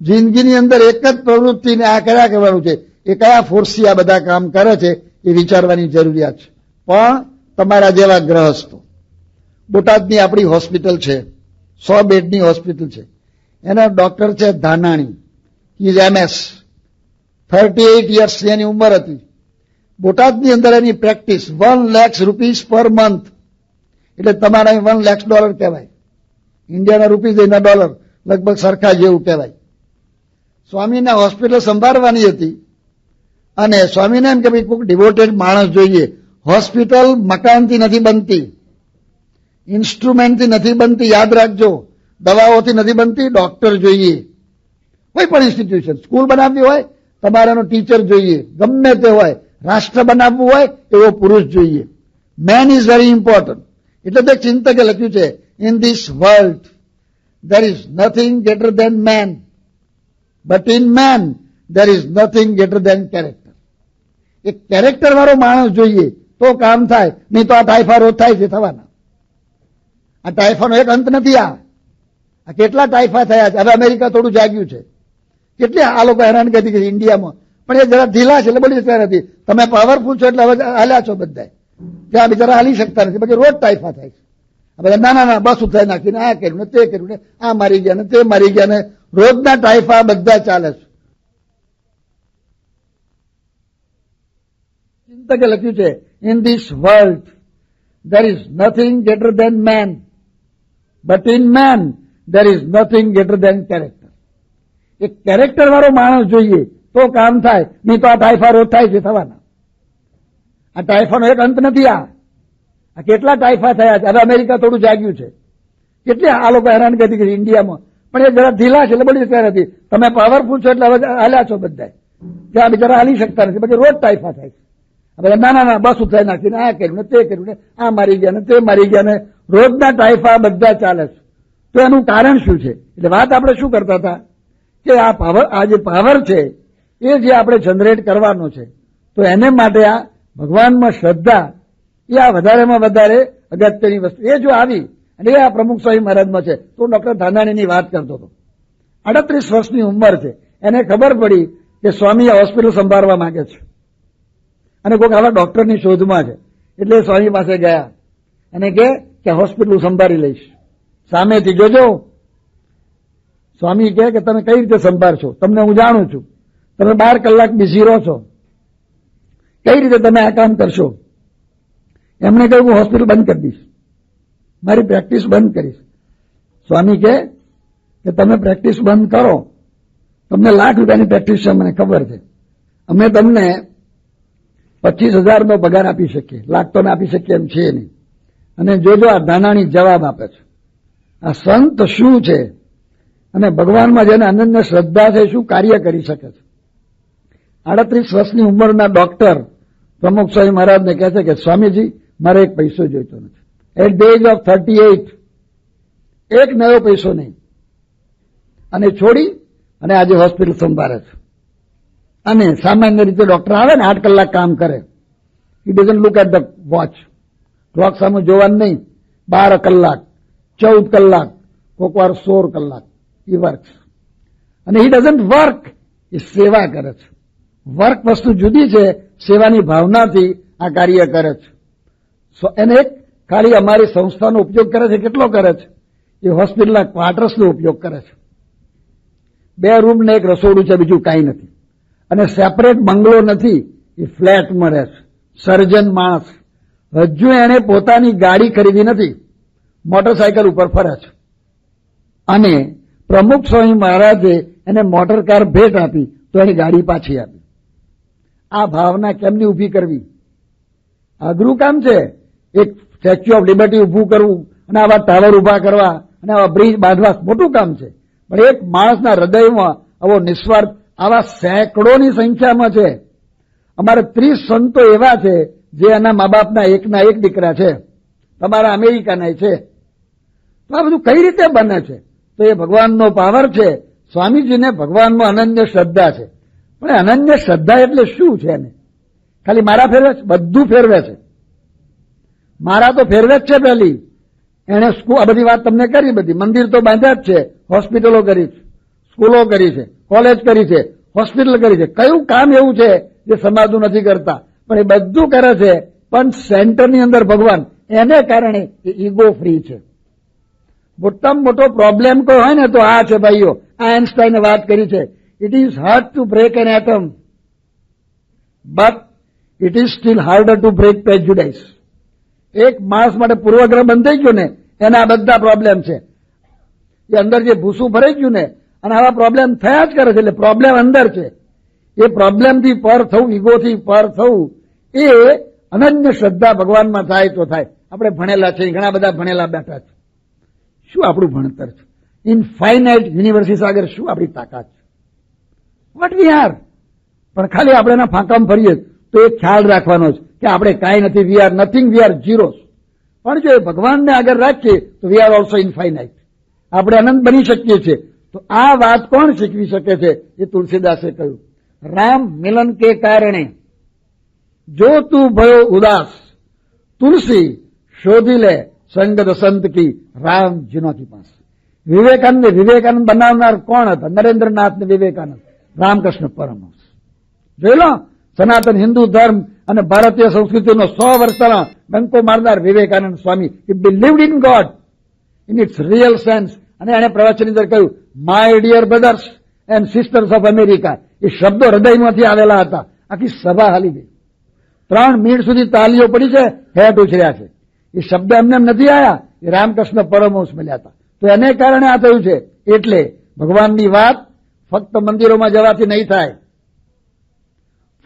જિંદગીની અંદર એક જ પ્રવૃત્તિને આ કર્યા કરવાનું છે. એ કયા ફોર્સથી આ બધા કામ કરે છે એ વિચારવાની જરૂરિયાત છે. પણ તમારા જેવા ગ્રહસ્થો, બોટાદની આપણી હોસ્પિટલ છે, 100 બેડની હોસ્પિટલ છે. એના ડોક્ટર છે ધાનાણી, ઇઝ MS, 38 યર્સની એની ઉંમર હતી. બોટાદની અંદર એની practice 1 lakh rupees per month, એટલે તમારા $1 લાખ કહેવાય. ઇન્ડિયાના રૂપીસ એના ડોલર લગભગ સરખા જેવું કહેવાય. સ્વામીને હોસ્પિટલ સંભાળવાની હતી અને સ્વામીને એમ કે ભાઈ કોઈ ડિવોટેડ માણસ જોઈએ. હોસ્પિટલ મકાનથી નથી બનતી, ઇન્સ્ટ્રુમેન્ટથી નથી બનતી, યાદ રાખજો. દવાઓથી નથી બનતી, ડોક્ટર જોઈએ. કોઈ પણ ઇન્સ્ટિટ્યુશન, સ્કૂલ બનાવવી હોય તમારે એનો ટીચર જોઈએ, ગમે તે હોય. રાષ્ટ્ર બનાવવું હોય એવો પુરુષ જોઈએ. Main is very important. એટલે તે ચિંતકે લખ્યું છે, in this world there is nothing greater than man, but in man there is nothing greater than character. એક કેરેક્ટર વાળો માણસ જોઈએ તો કામ થાય, નહીં તો આ ટાઇફા રોજ થાય છે થવાના. આ ટાઇફાનો એક અંત નથી. આ કેટલા ટાઇફા થયા છે. હવે અમેરિકા થોડું જાગ્યું છે. કેટલી આ લોકો હેરાન કરી કે ઇન્ડિયામાં, પણ એ જરા ઢીલા છે એટલે બધી જતા નથી. તમે પાવરફુલ છો એટલે હવે હાલ્યા છો બધા, ત્યાં બિચારા હાલી શકતા નથી, પછી રોજ ટાઇફા થાય છે. બધા નાના બસ ઉઠાઈ નાખીને આ કર્યું ને તે કર્યું ને આ મારી ગયા ને તે મારી ગયા ને રોજના ટાઇફા બધા ચાલે છે. ચિંતકે લખ્યું છે, in this world there is nothing greater than man, but in man there is nothing greater than character. એક કેરેક્ટર વાળો માણસ જોઈએ તો કામ થાય, નહીં તો આ ટાઇફા રોજ થાય છે થવાના. આ ટાઇફાનો એક અંત નથી. આ કેટલા ટાઇફા થયા છે. હવે અમેરિકા થોડું જાગ્યું છે. કેટલી આ લોકો હેરાન કરી કે ઇન્ડિયામાં, પણ એ જરા ઢીલા છે એટલે બધી જતા નથી. તમે પાવરફુલ છો એટલે હવે હાલ્યા છો બધા, ત્યાં બિચારા હાલી શકતા નથી, પછી રોજ ટાઇફા થાય છે. બધા નાના બસ ઉઠાઈ નાખીને આ કર્યું ને તે કર્યું ને આ મારી ગયા ને તે મારી ગયા ને રોજના ટાઇફા બધા ચાલે છે. તો એનું કારણ શું છે? એટલે વાત આપણે શું કરતા હતા કે આ જે પાવર છે એ જે આપણે જનરેટ કરવાનો છે, તો એને માટે આ ભગવાનમાં શ્રદ્ધા એ આ વધારેમાં વધારે અગત્યની વસ્તુ. એ જો આવી અને એ આ પ્રમુખ સ્વામી મહારાજમાં છે. તો ડોક્ટર ધાનાણીની વાત કરતો હતો. 38 વર્ષની ઉંમર છે. એને ખબર પડી કે સ્વામી આ હોસ્પિટલ સંભાળવા માંગે છે અને કોઈક આવા ડોક્ટરની શોધમાં છે. એટલે સ્વામી પાસે ગયા અને કે હોસ્પિટલ સંભાળી લઈશ, સામેથી જોજો. સ્વામી કહે કે તમે કઈ રીતે સંભાળશો? તમને હું જાણું છું, તમે 12 કલાક બિઝી રહો છો, કઈ રીતે તમે આ કામ કરશો? એમણે કહ્યું હું હોસ્પિટલ બંધ કરી દઈશ, મારી પ્રેક્ટિસ બંધ કરીશ. સ્વામી કહે કે તમે પ્રેક્ટિસ બંધ કરો, તમને લાખ રૂપિયાની પ્રેક્ટિસ છે, મને ખબર છે, અમે તમને 25,000નો પગાર આપી શકીએ, લાખ તો આપી શકીએ એમ છે નહીં. અને જોજો આ ધાનાણી જવાબ આપે છે. આ સંત શું છે અને ભગવાનમાં જેને અનન્ય શ્રદ્ધા છે શું કાર્ય કરી શકે છે. 38 વર્ષની ઉંમરના ડોક્ટર પ્રમુખ સ્વામી મહારાજને કહે છે કે સ્વામીજી મારે એક પૈસો જોઈતો નથી. એટ ધ એજ ઓફ 38 એક નવો પૈસો નહીં, અને છોડી અને આજે હોસ્પિટલ સંભાળે છે. અને સામાન્ય રીતે ડોક્ટર આવે ને 8 કલાક કામ કરે. He doesn't look at the watch, clock સામે જોવાનું નહીં. 12 કલાક, 14 કલાક, કોઈક વાર 16 કલાક he works. અને હી ડઝન્ટ વર્ક, એ સેવા કરે છે. વર્ક વસ્તુ જુદી છે, સેવાની ભાવનાથી આ કાર્ય કરે છે. એને એક ખાલી અમારી સંસ્થાનો ઉપયોગ કરે છે. કેટલો કરે છે? એ હોસ્પિટલના ક્વાર્ટર્સનો ઉપયોગ કરે છે. 2 રૂમ ને એક રસોડું છે, બીજું કાંઈ નથી. અને સેપરેટ બંગલો નથી, એ ફ્લેટમાં રહે છે. સર્જન માણસ. હજુ એને પોતાની ગાડી ખરીદી નથી, મોટરસાયકલ ઉપર ફરે છે. અને પ્રમુખ સ્વામી મહારાજે એને મોટર કાર ભેટ આપી તો એની ગાડી પાછી આપી. આ ભાવના કેમની ઊભી કરવી? અઘરું કામ છે. એક સ્ટેચ્યુ ઓફ લિબર્ટી ઊભું કરવું અને આવા ટાવર ઊભા કરવા અને આવા બ્રિજ બાંધવા મોટું કામ છે. પણ એક માણસના હૃદયમાં આવો નિસ્વાર્થ આવા સેંકડોની સંખ્યામાં છે. અમારે 30 સંતો એવા છે જે એના મા બાપના એકના એક દીકરા છે, તમારા અમેરિકાના છે. તો આ બધું કઈ રીતે બને છે? તો એ ભગવાનનો પાવર છે. સ્વામીજીને ભગવાનમાં અનન્ય શ્રદ્ધા છે. પણ અનન્ય શ્રદ્ધા એટલે શું છે? એને ખાલી મારા ફેરવે છે? બધું ફેરવે છે. મારા તો ફેરવે જ છે. પહેલી એને આ બધી વાત તમને કરી, બધી મંદિર તો બાંધ્યા જ છે, હોસ્પિટલો કરી છે, સ્કૂલો કરી છે, કોલેજ કરી છે, હોસ્પિટલ કરી છે. કયું કામ એવું છે જે સમાજનું નથી કરતા? પણ એ બધું કરે છે. પણ સેન્ટરની અંદર ભગવાન, એને કારણે એ ઈગો ફ્રી છે. મોટામાં મોટો પ્રોબ્લેમ કોઈ હોય ને તો આ છે ભાઈઓ. આ આઇન્સ્ટાઈને વાત કરી છે, it is hard to break an atom, but it is still harder to break prejudice. એક માણસ માટે પૂર્વગ્રહ બંધ થઈ ગયો ને, એના બધા પ્રોબ્લેમ છે. એ અંદર જે ભૂસું ભરાઈ ગયું ને, અને આવા પ્રોબ્લેમ થયા જ કરે છે. એટલે પ્રોબ્લેમ અંદર છે. એ પ્રોબ્લેમથી પર થવું, ઈગોથી પર થવું, એ અનન્ય શ્રદ્ધા ભગવાનમાં થાય તો થાય. આપણે ભણેલા છે, ઘણા બધા ભણેલા બેઠા છે. શું આપણું ભણતર છે? ઇનફાઇનાઇટ યુનિવર્સિટી આગળ શું આપણી તાકાત છે? What we are. પણ ખાલી આપણે એના ફાંકામાં ફરીએ તો એ ખ્યાલ રાખવાનો છે કે આપણે કાંઈ નથી, we are nothing, we are zeros. પણ જો એ ભગવાનને આગળ રાખીએ તો વી આર ઓલ્સો ઇનફાઇનાઇટ, આપણે અનંત બની શકીએ છીએ. તો આ વાત કોણ શીખવી શકે છે? એ તુલસીદાસે કહ્યું राम मिलन के कारणे जो तू भयो उदास तुलसी शोधी ले संगत संत की राम जिनो की पास। વિવેકાનંદ બનાવનાર કોણ હતા? નરેન્દ્રનાથ ને વિવેકાનંદ, રામકૃષ્ણ પરમહંસ. જોઈ લો, સનાતન હિન્દુ ધર્મ અને ભારતીય સંસ્કૃતિનો 100 વર્ષના ડંકો મારનાર Vivekananda Swami. He believed in God in its real sense. અને એણે પ્રવચનની અંદર કહ્યું, my dear brothers and sisters of America. એ શબ્દો હૃદયમાંથી આવેલા હતા. આખી સભા હાલી ગઈ. 3 મિનિટ સુધી તાલીઓ પડી છે, હેઠ ઉછર્યા છે. એ શબ્દ એમને નથી આવ્યા, એ રામકૃષ્ણ પરમહંસ મળ્યા હતા. તો એને કારણે આ થયું છે. એટલે ભગવાનની વાત ફક્ત મંદિરોમાં જવાથી નહીં થાય,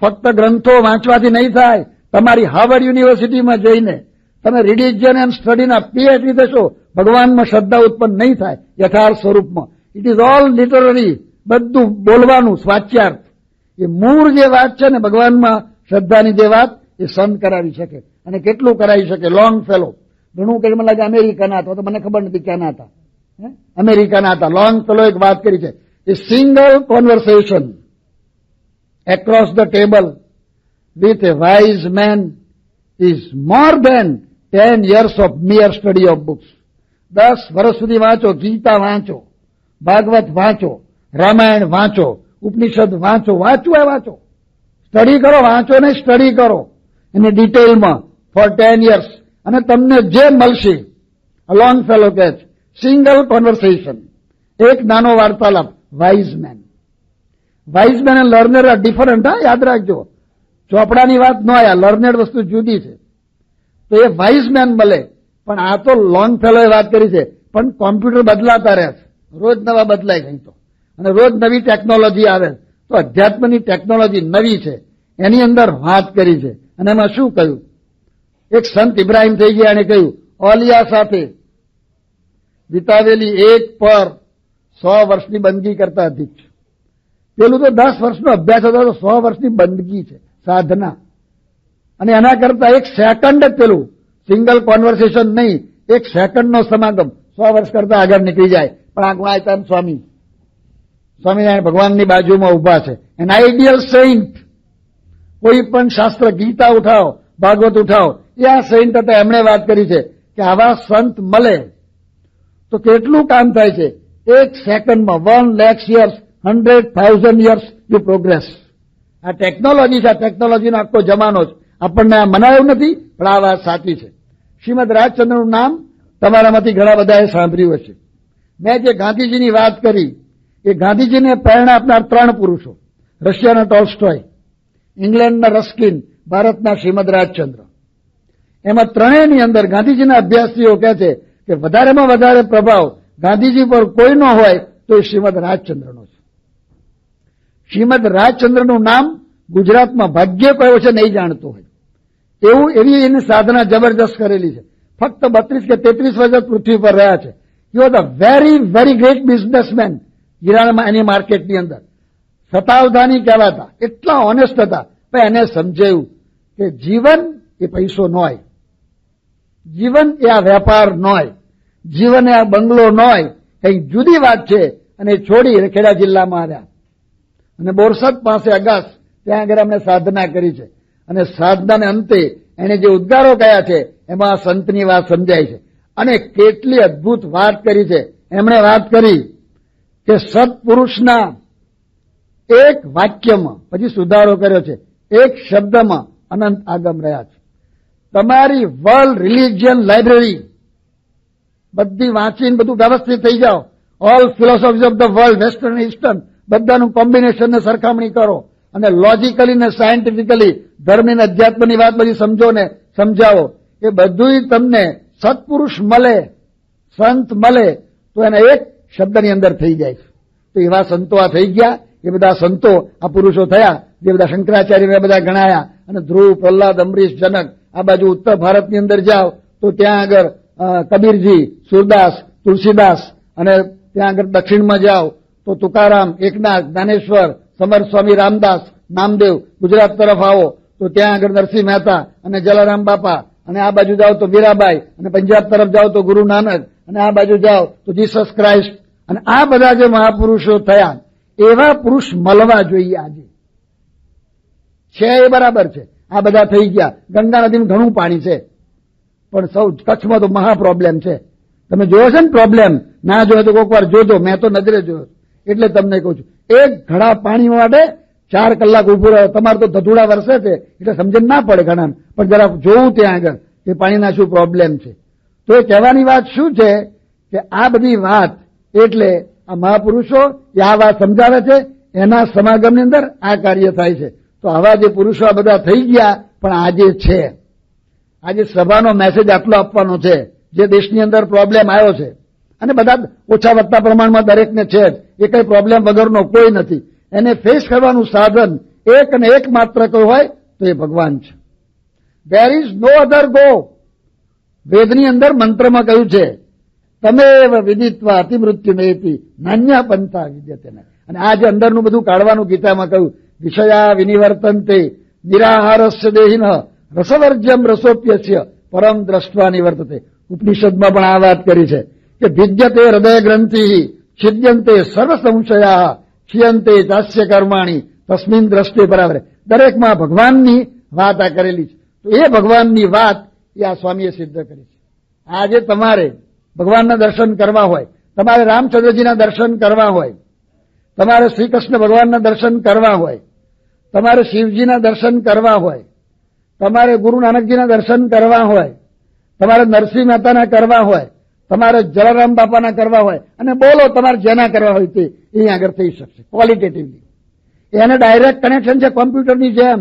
ફક્ત ગ્રંથો વાંચવાથી નહીં થાય. તમારી હાર્વર્ડ યુનિવર્સિટીમાં જઈને તમે રિલિજન એન્ડ સ્ટડીના પીએચડી થશો, ભગવાનમાં શ્રદ્ધા ઉત્પન્ન નહીં થાય યથાર્થ સ્વરૂપમાં. ઇટ ઇઝ ઓલ લિટરરી, બધું બોલવાનું સ્વાચ્યાર્થ. એ મૂળ જે વાત છે ને ભગવાનમાં શ્રદ્ધાની જે વાત, એ સંત કરાવી શકે. અને કેટલું કરાવી શકે? લોંગ ફેલો ઘણું કે મને લાગે અમેરિકાના હતા, તો મને ખબર નથી ક્યાંના હતા, અમેરિકાના હતા. લોંગ ફેલો એક વાત કરી છે, a single conversation across the table with a wise man is more than 10 years of mere study of books. 10 વર્ષ સુધી વાંચો, ગીતા વાંચો, ભાગવત વાંચો, રામાયણ વાંચો, ઉપનિષદ વાંચો, વાંચવું એ વાંચો, સ્ટડી કરો, વાંચો ને સ્ટડી કરો એને ડિટેલમાં ફોર 10 years. અને તમને જે મળશે, લોંગ ફેલો કહે છે, સિંગલ કોન્વર્સેશન, એક નાનો વાર્તાલાપ. વાઇઝ મેન, વાઇઝ મેન અને લર્નર આર ડિફરન્ટ. હા, યાદ રાખજો, ચોપડાની વાત ન આયા, લર્નેડ વસ્તુ જુદી છે. તો એ વાઇઝ મેન મળે. પણ આ તો લોંગ ફેલોએ વાત કરી છે. પણ કોમ્પ્યુટર બદલાતા રહે છે, રોજ નવા બદલાય ગઈ તો, અને રોજ નવી ટેકનોલોજી આવે. તો અધ્યાત્મની ટેકનોલોજી નવી છે, એની અંદર વાત કરી છે. અને એમાં શું કહ્યું? એક સંત ઇબ્રાહિમ થઈ ગયા અને કહ્યું, ઓલિયા સાથે વિતાવેલી એક પર 100 વર્ષની બંદગી કરતા અધિક છે. પેલું તો 10 વર્ષનો અભ્યાસ હતો, તો 100 વર્ષની બંદગી છે, સાધના. અને એના કરતા 1 સેકન્ડ જ પેલું સિંગલ કોન્વર્સેશન નહીં, 1 સેકન્ડનો સમાગમ 100 વર્ષ કરતા આગળ નીકળી જાય. પણ આ ગુણાયતાન સ્વામિનારાયણ ભગવાનની બાજુમાં ઉભા છે. An ideal saint. કોઈ પણ શાસ્ત્ર, ગીતા ઉઠાવો, ભાગવત ઉઠાવો, એ આ સેન્ટ હતા. એમણે વાત કરી છે કે આવા સંત મળે તો કેટલું કામ થાય છે. 1 સેકન્ડમાં 1 lakh years, 100,000 years you progress. આ ટેકનોલોજી છે. આ ટેકનોલોજીનો આખો જમાનો છે. આપણને આ મનાયું નથી, પણ આ વાત સાચી છે. શ્રીમદ રાજચંદ્રનું નામ તમારામાંથી ઘણા બધાએ સાંભળ્યું હશે. મેં જે ગાંધીજીની વાત કરી, એ ગાંધીજીને પ્રેરણા આપનાર 3 પુરુષો, રશિયાના ટોલ્સ્ટોય, ઇંગ્લેન્ડના રસ્કિન, ભારતના શ્રીમદ રાજચંદ્ર. એમાં ત્રણેયની અંદર ગાંધીજીના અભ્યાસીઓ કહે છે કે વધારેમાં વધારે પ્રભાવ ગાંધીજી પર કોઈનો હોય તો એ શ્રીમદ રાજચંદ્રનો છે. શ્રીમદ રાજચંદ્રનું નામ ગુજરાતમાં ભાગ્ય કયો છે નહીં જાણતો હોય એવી એની સાધના જબરજસ્ત કરેલી છે. ફક્ત 32 કે 33 વર્ષ પૃથ્વી પર રહ્યા છે. You are the very very great businessman હિરાણામાં એની માર્કેટની અંદર. સતાવધાની કહેવાતા, એટલા ઓનેસ્ટ હતા. પણ એને સમજાયું કે જીવન એ પૈસો ન હોય, જીવન એ આ વેપાર ન હોય, જીવન એ આ બંગલો ન હોય, કંઈક જુદી વાત છે. અને છોડી ખેડા જિલ્લામાં આવ્યા અને બોરસદ પાસે અગાસ, ત્યાં આગળ અમને સાધના કરી છે. અને સાધનાને અંતે એને જે ઉદ્ગારો કયા છે એમાં સંતની વાત સમજાય છે. અને કેટલી અદભુત વાત કરી છે. એમણે વાત કરી કે સત્પુરુષના એક વાક્યમાં, પછી સુધારો કર્યો છે, એક શબ્દમાં અનંત આગમ રહ્યા છે. તમારી વર્લ્ડ રિલિજિયન લાઇબ્રેરી બધી વાંચીને બધું વ્યવસ્થિત થઈ જાઓ. All philosophies of the world, western eastern, બધાનું કોમ્બિનેશનને સરખામણી કરો અને લોજિકલી ને સાયન્ટિફિકલી ધર્મની અને અધ્યાત્મની વાત બધી સમજો ને સમજાવો. એ બધું તમને સત્પુરુષ મળે, સંત મળે તો એના એક શબ્દની અંદર થઈ જાય છે. તો એવા સંતો આ થઈ ગયા. એ બધા સંતો આ પુરુષો થયા, જે બધા શંકરાચાર્ય બધા ગણાયા. અને ધ્રુવ, પ્રહલાદ, અમરીશ, જનક. આ બાજુ ઉત્તર ભારતની અંદર જાઓ તો ત્યાં આગળ કબીરજી, સુરદાસ, તુલસીદાસ. અને ત્યાં આગળ દક્ષિણમાં જાઓ તો તુકારામ, એકનાથ, જ્ઞાનેશ્વર, સમર્થ સ્વામી, રામદાસ, નામદેવ. ગુજરાત તરફ આવો તો ત્યાં આગળ નરસિંહ મહેતા અને જલારામ બાપા. અને આ બાજુ જાઓ તો વીરાબાઈ. અને પંજાબ તરફ જાઓ તો ગુરુ નાનક. અને આ બાજુ જાઓ તો જીસસ ક્રાઇસ્ટ. અને આ બધા જે મહાપુરુષો થયા, એવા પુરુષ મળવા જોઈએ આજે. છે એ બરાબર છે, આ બધા થઈ ગયા. ગંગા નદીમાં ઘણું પાણી છે, પણ સૌ કચ્છમાં તો મહા પ્રોબ્લેમ છે. તમે જોયો છે ને પ્રોબ્લેમ? ના જોયો તો કોઈક વાર જોજો, મેં તો નજરે જોયો. એટલે તમને કહું છું, એક ઘડા પાણી માટે 4 કલાક ઉભું રહ્યો. તમારે તો ધધુડા વરસે છે એટલે સમજણ ના પડે ઘણા, પણ જરા જોવું ત્યાં આગળ કે પાણીના શું પ્રોબ્લેમ છે. તો એ કહેવાની વાત શું છે કે આ બધી વાત એટલે આ મહાપુરુષો એ આ વાત સમજાવે છે, એના સમાગમની અંદર આ કાર્ય થાય છે. તો આવા જે પુરુષો આ બધા થઈ ગયા, પણ આજે છે, આજે સભાનો મેસેજ આટલો આપવાનો છે. જે દેશની અંદર પ્રોબ્લેમ આવ્યો છે, અને બધા ઓછા વધતા પ્રમાણમાં દરેકને છે જ, એ કઈ પ્રોબ્લેમ વગરનો કોઈ નથી. એને ફેસ કરવાનું સાધન એક અને એક માત્ર કોઈ હોય તો એ ભગવાન છે. There is no other go. વેદની અંદર મંત્રમાં કહ્યું છે, તમેવ વિદિત્વા અતિમૃત્યુમેતિ નાન્યા પંથા વિદ્યતે. અને આ જે અંદરનું બધું કાઢવાનું ગીતામાં કહ્યું, વિષયા વિનિવર્તન્તે નિરાહારસ્ય દેહિન રસવર્જ્યમ રસોપ્યસ્ય પરમ દ્રષ્ટવા નિવર્તતે. ઉપનિષદમાં પણ આ વાત કરી છે કે ભિદ્યતે હૃદય ગ્રંથિ છિદ્યંતે સર્વ સંશયા ક્ષિયંતે ચાસ્ય કર્માણી તસ્મિન દ્રષ્ટિ બરાબર. દરેકમાં ભગવાનની વાત આ કરેલી છે. તો એ ભગવાનની વાત એ આ સ્વામીએ સિદ્ધ કરી છે. આજે તમારે ભગવાનના દર્શન કરવા હોય, તમારે રામચંદ્રજીના દર્શન કરવા હોય, તમારે શ્રી કૃષ્ણ ભગવાનના દર્શન કરવા હોય, તમારે શિવજીના દર્શન કરવા હોય, તમારે ગુરુ નાનકજીના દર્શન કરવા હોય, તમારે નરસિંહ મહેતાના કરવા હોય, તમારે જલારામ બાપાના કરવા હોય, અને બોલો તમારે જેના કરવા હોય તે અહીં આગળ થઈ શકશે ક્વોલિટેટિવલી. એને ડાયરેક્ટ કનેક્શન છે કોમ્પ્યુટરની જેમ.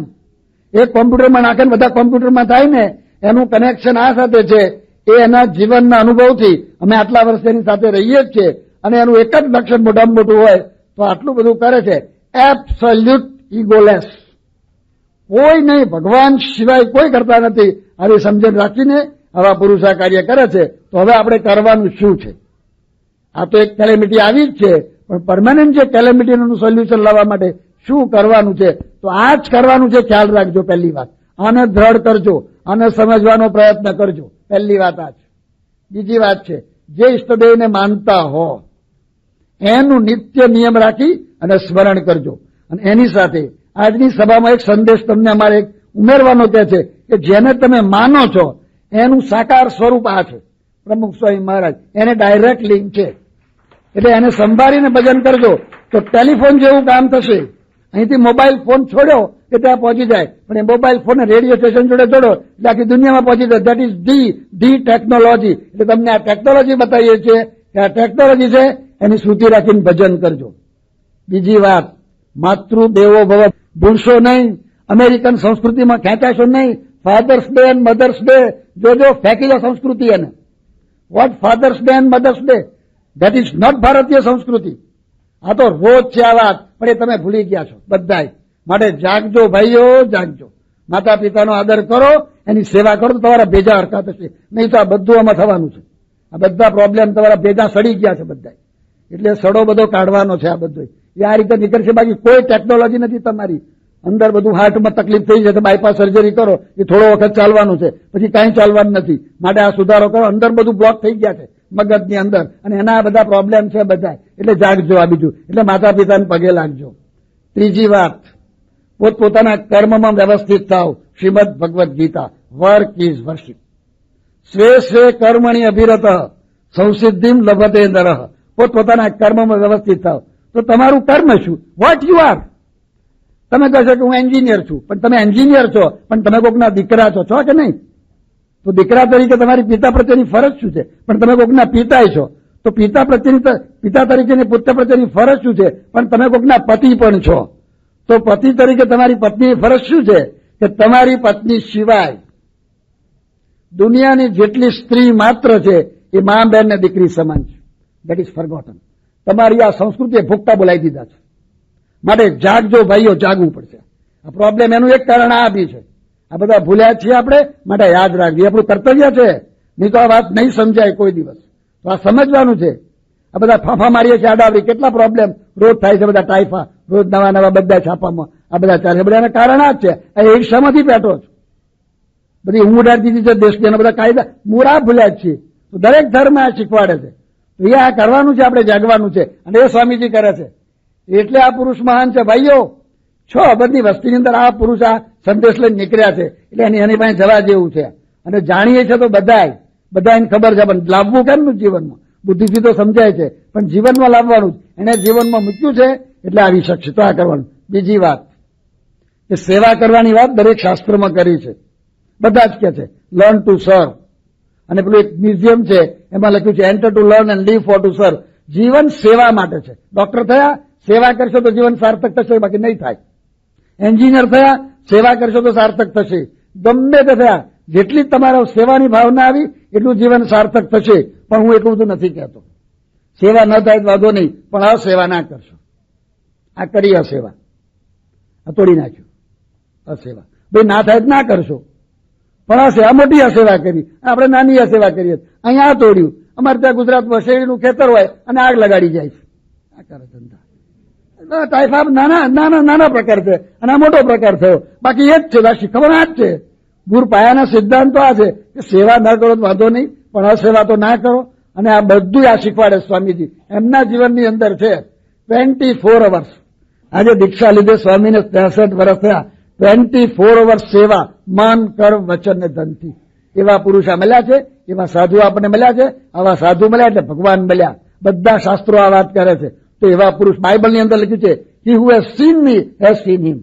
એક કોમ્પ્યુટરમાં નાખે ને બધા કોમ્પ્યુટરમાં થાય ને, એનું કનેક્શન આ સાથે છે. એ એના જીવનના અનુભવથી અમે આટલા વર્ષ એની સાથે રહીએ જ છીએ, અને એનું એક જ લક્ષણ મોટામાં મોટું હોય તો આટલું બધું કરે છે. એબ્સોલ્યુટ ઇગોલેસ. કોઈ નહીં, ભગવાન સિવાય કોઈ કરતા નથી. આવી સમજણ રાખીને આવા પુરુષ આ કાર્ય કરે છે. તો હવે આપણે કરવાનું શું છે? આ તો એક કેલેમિટી આવી જ છે, પણ પરમાનન્ટ જે કેલેમિટીનું સોલ્યુશન લાવવા માટે શું કરવાનું છે? તો આ જ કરવાનું છે. ખ્યાલ રાખજો. પહેલી વાત, આને દ્રઢ કરજો, આને સમજવાનો પ્રયત્ન કરજો. પહેલી વાત આ છે. બીજી વાત છે, જે ઈષ્ટદેવને માનતા હો એનું નિત્ય નિયમ રાખી અને સ્મરણ કરજો. અને એની સાથે આજની સભામાં એક સંદેશ તમને અમારે એક ઉમેરવાનો કહે છે કે જેને તમે માનો છો એનું સાકાર સ્વરૂપ આ છે, પ્રમુખ સ્વામી મહારાજ. એને ડાયરેક્ટ લિંક છે, એટલે એને સંભાળીને ભજન કરજો તો ટેલિફોન જેવું કામ થશે. અહીંથી મોબાઈલ ફોન છોડ્યો કે ત્યાં પહોંચી જાય, પણ એ મોબાઈલ ફોન રેડિયો સ્ટેશન જોડે જોડો એટલે આખી દુનિયામાં પહોંચી જાય. That is the technology. એટલે તમને આ ટેકનોલોજી બતાવીએ છીએ કે આ ટેકનોલોજી છે, એની શ્રુતિ રાખીને ભજન કરજો. બીજી વાત, માતૃદેવો ભવ ભૂલશો નહીં. અમેરિકન સંસ્કૃતિમાં ખેંચાશો નહીં. Father's day and mother's day જોજો, ફેંકી દો સંસ્કૃતિ એને. What father's day and mother's day? That is not ભારતીય સંસ્કૃતિ. આ તો રોજ છે આ વાત, પણ એ તમે ભૂલી ગયા છો બધાય. માટે જાગજો ભાઈઓ, જાગજો. માતા પિતાનો આદર કરો, એની સેવા કરો તો તમારા ભેજા હરકત થશે. નહીં તો આ બધું આમાં થવાનું છે. આ બધા પ્રોબ્લેમ તમારા ભેજા સડી ગયા છે બધા. એટલે સડો બધો કાઢવાનો છે. આ બધું એ આ રીતે નીકળશે. બાકી કોઈ ટેકનોલોજી નથી તમારી અંદર. બધું હાર્ટમાં તકલીફ થઈ જાય તો બાયપાસ સર્જરી કરો, એ થોડો વખત ચાલવાનું છે, પછી કાંઈ ચાલવાનું નથી. માટે આ સુધારો કરો. અંદર બધું બ્લોક થઈ ગયા છે મગજની અંદર, અને એના બધા પ્રોબ્લેમ છે બધા. એટલે જાગજો. આ બીજું એટલે માતા પિતાને પગે લાગજો. ત્રીજી વાત, પોતપોતાના કર્મમાં વ્યવસ્થિત થાવ. Shrimad Bhagavad Gita, work is worship. સ્વે સ્વે કર્મણી અભિરત સંસિદ્ધિમ લભતે નરઃ. પોતપોતાના કર્મમાં વ્યવસ્થિત થાવ. તો તમારું કર્મ શું? What you are. તમે કહેશો કે હું એન્જિનિયર છું, પણ તમે એન્જિનિયર છો, પણ તમે કોકના દીકરા છો કે નહીં? તો દીકરા તરીકે તમારી પિતા પ્રત્યેની ફરજ શું છે? પણ તમે કોકના પિતાય છો, તો પિતા તરીકેની પુત્ર પ્રત્યેની ફરજ શું છે? પણ તમે કોકના પતિ પણ છો, તો પતિ તરીકે તમારી પત્નીની ફરજ શું છે? કે તમારી પત્ની સિવાય દુનિયાની જેટલી સ્ત્રી માત્ર છે એ મા, બેન ને દીકરી સમાન છે. That is forgotten. તમારી આ સંસ્કૃતિએ ભૂખતા બોલાવી દીધા છે. માટે જાગજો ભાઈઓ, જાગવું પડશે. આ પ્રોબ્લેમ એનું એક કારણ આ બી છે. આ બધા ભૂલ્યા છીએ આપણે, માટે યાદ રાખજો. આપણું કર્તવ્ય છે. નહીં તો આ વાત નહીં સમજાય કોઈ દિવસ. તો આ સમજવાનું છે. આ બધા ફાંફા મારીએ છીએ આડાવડી. કેટલા પ્રોબ્લેમ રોજ થાય છે. બધા ટાઈફા રોજ નવા નવા બધા છાપામાં આ બધા ચાલે છે. બધા એના કારણ આ જ છે. આ ઈર્ષામાંથી પેટો છો. બધી ઊંઘ ઉડાડી દીધી છે દેશની. એના બધા કાયદા મૂળા ભૂલ્યા જ છીએ. તો દરેક ધર્મ આ શીખવાડે છે. તો એ આ કરવાનું છે, આપણે જાગવાનું છે. અને એ સ્વામીજી કરે છે. એટલે આ પુરુષ મહાન છે ભાઈઓ. 6 અબજની વસ્તીની અંદર આ પુરુષ આ સંદેશ લઈને નીકળ્યા છે એટલે એની પાસે જવા જેવું છે. અને જાણીએ છે તો બધા એને ખબર છે, પણ લાવવું કેમનું જીવનમાં? બુદ્ધિથી તો સમજાય છે, પણ જીવનમાં લાવવાનું એને જીવનમાં મૂક્યું છે એટલે આવી શકશે. તો આ કરવાનું. બીજી વાત કે સેવા કરવાની વાત દરેક શાસ્ત્રમાં કરી છે, બધા જ કે છે લર્ન ટુ સર્વ. અને પેલું એક મ્યુઝિયમ છે એમાં લખ્યું છે enter to learn and leave for to serve. જીવન સેવા માટે છે. ડોક્ટર થયા સેવા કરશો તો જીવન સાર્થક થશે, બાકી નહીં થાય. એન્જિનિયર થયા સેવા કરશો તો સાર્થક થશે. ગમે તે થયા જેટલી તમારા સેવાની ભાવના આવી એટલું જીવન સાર્થક થશે. પણ હું એટલું બધું નથી કહેતો. સેવા ન થાય તો વાંધો નહીં, પણ અસેવા ના કરશો. આ કરી અસેવા, આ તોડી નાખ્યું. અસેવા ભાઈ ના થાય ના કરશો, પણ અસેવા મોટી અસેવા કરી. આપણે નાની અસેવા કરીએ. અહીંયા આ તોડ્યું. અમારે ત્યાં ગુજરાતમાં શેરડીનું ખેતર હોય અને આગ લગાડી જાય છે. આ કરે ધંધા. ટાઈફાઇડ નાના પ્રકાર છે અને આ મોટો પ્રકાર થયો. બાકી એ જ છે, શીખવણ આ જ છે. ગુરુ પાયાના સિદ્ધાંત તો આ છે કે સેવા ન કરો તો વાંધો નહીં, પણ અસેવા તો ના કરો. અને આ બધું આ શીખવાડે સ્વામીજી. એમના જીવનની અંદર છે 24 અવર્સ. આજે દીક્ષા લીધે સ્વામીને 63 વર્ષ થયા. 24 અવર્સ સેવા, મન કર્મ વચન ને ધનથી. એવા પુરુષ આ મળ્યા છે, એવા સાધુ આપણને મળ્યા છે. આવા સાધુ મળ્યા એટલે ભગવાન મળ્યા. બધા શાસ્ત્રો આ વાત કરે છે. તો એવા પુરુષ બાઇબલની અંદર લખ્યું છે he who has seen me has seen him.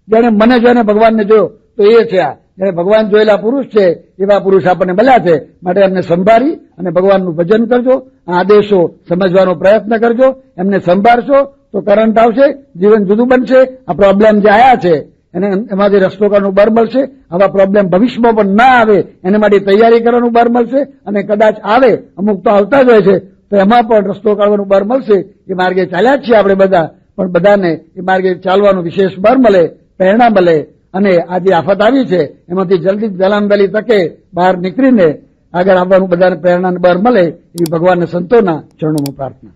જેને મને જોઈને ભગવાનને જોયો તો એ છે આ. જેને ભગવાન જોયેલા પુરુષ છે એવા પુરુષ આપણને મળ્યા છે. માટે એમને સંભાળી અને ભગવાનનું ભજન કરજો. આ આદેશો સમજવાનો પ્રયત્ન કરજો. એમને સંભાળશો તો કરંટ આવશે, જીવન જુદું બનશે. આ પ્રોબ્લેમ જે આયા છે એને એમાંથી રસ્તો કરવાનું બળ મળશે. આવા પ્રોબ્લેમ ભવિષ્યમાં પણ ના આવે એના માટે તૈયારી કરવાનું બળ મળશે. અને કદાચ આવે, અમુક તો આવતા જ હોય છે, તો એમાં પણ રસ્તો કાઢવાનું બળ મળશે. એ માર્ગે ચાલ્યા જ છીએ આપણે બધા, પણ બધાને એ માર્ગે ચાલવાનું વિશેષ બળ મળે, પ્રેરણા મળે. અને આ જે આફત આવી છે એમાંથી જલ્દી વહેલી તકે બહાર નીકળીને આગળ આવવાનું બધાને પ્રેરણા બળ મળે એવી ભગવાનના સંતોના ચરણોમાં પ્રાર્થના.